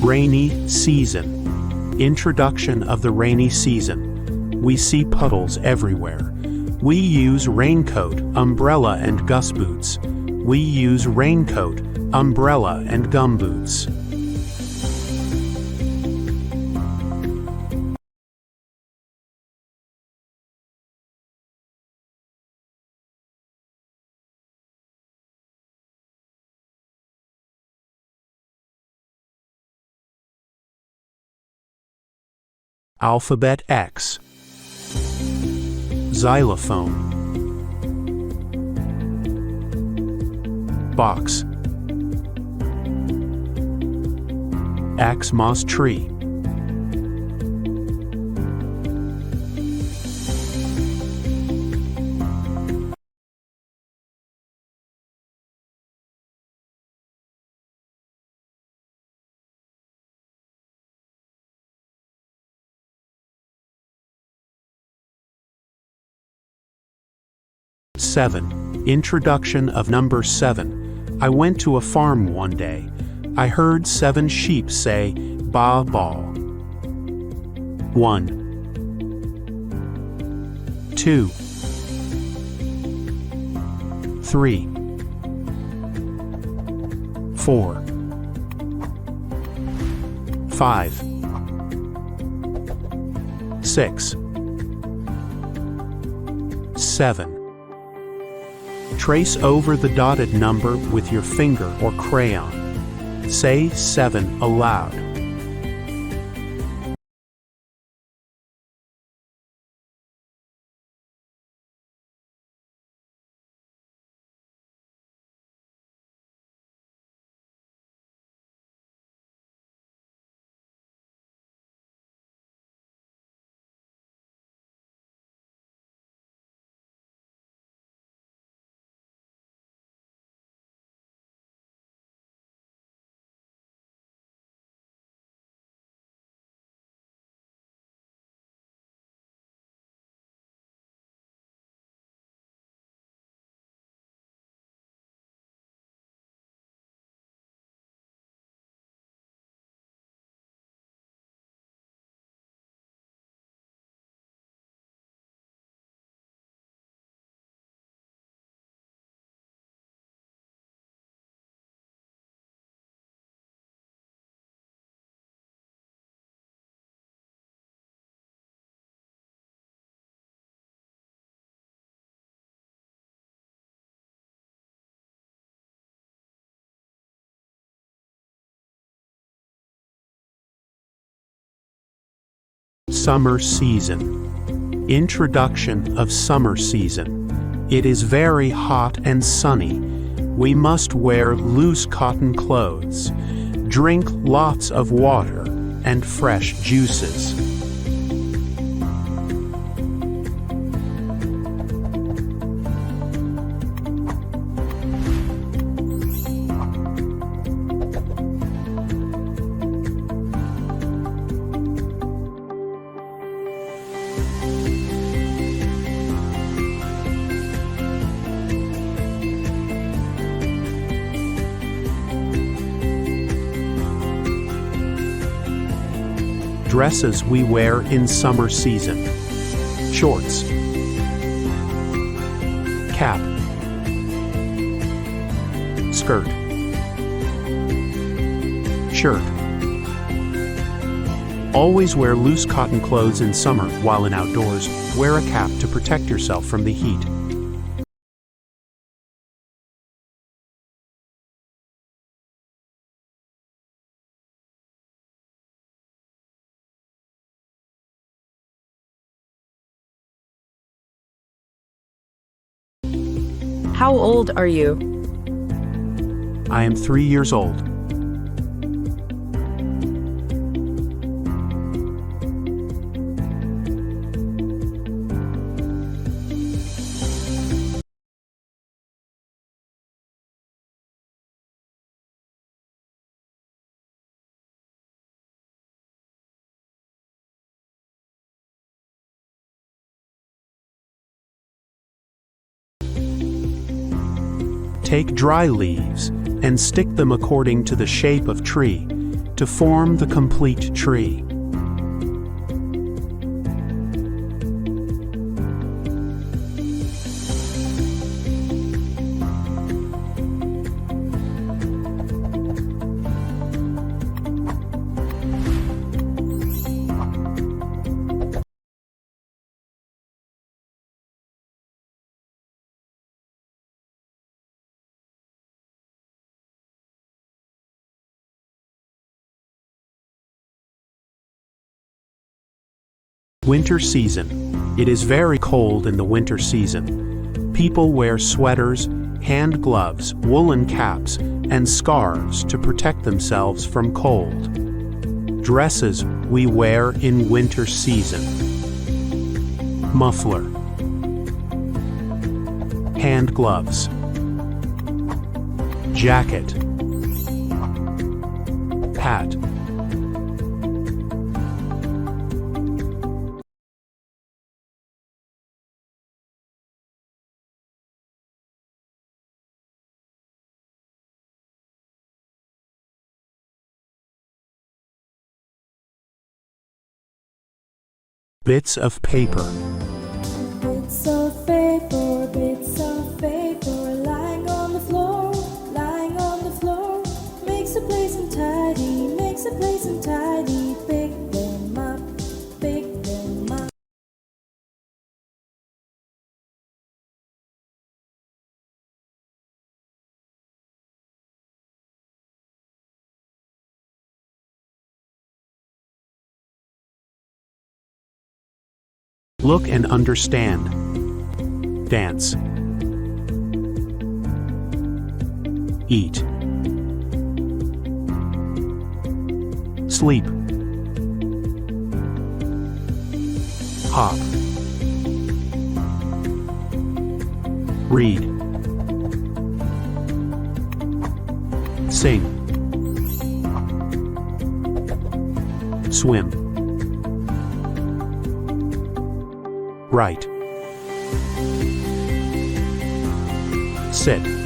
Rainy season. Introduction of the rainy season. We see puddles everywhere. We use raincoat, umbrella, and gusboots. We use raincoat, umbrella, and gumboots. Alphabet X. Xylophone. Box. Xmas tree. Seven. Introduction of number 7. I went to a farm one day. I heard 7 sheep say, "Ba ba." 1, 2, 3, 4, 5, 6, 7. Trace over the dotted number with your finger or crayon. Say 7 aloud. Summer season. Introduction of summer season. It is very hot and sunny. We must wear loose cotton clothes, drink lots of water and fresh juices. Dresses we wear in summer season. Shorts, cap, skirt, shirt. Always wear loose cotton clothes in summer. While in outdoors, wear a cap to protect yourself from the heat. How old are you? I am 3 years old. Take dry leaves and stick them according to the shape of tree. to form the complete tree. Winter season. It is very cold in the winter season. People wear sweaters, hand gloves, woolen caps, and scarves to protect themselves from cold. Dresses we wear in winter season. Muffler. Hand gloves. Jacket. Hat. Bits of paper. Bits of paper, lying on the floor, makes a place untidy, pick them up, pick them up. Look and understand. Dance. Eat. Sleep. Hop. Read. Sing. Swim. Write. Sit.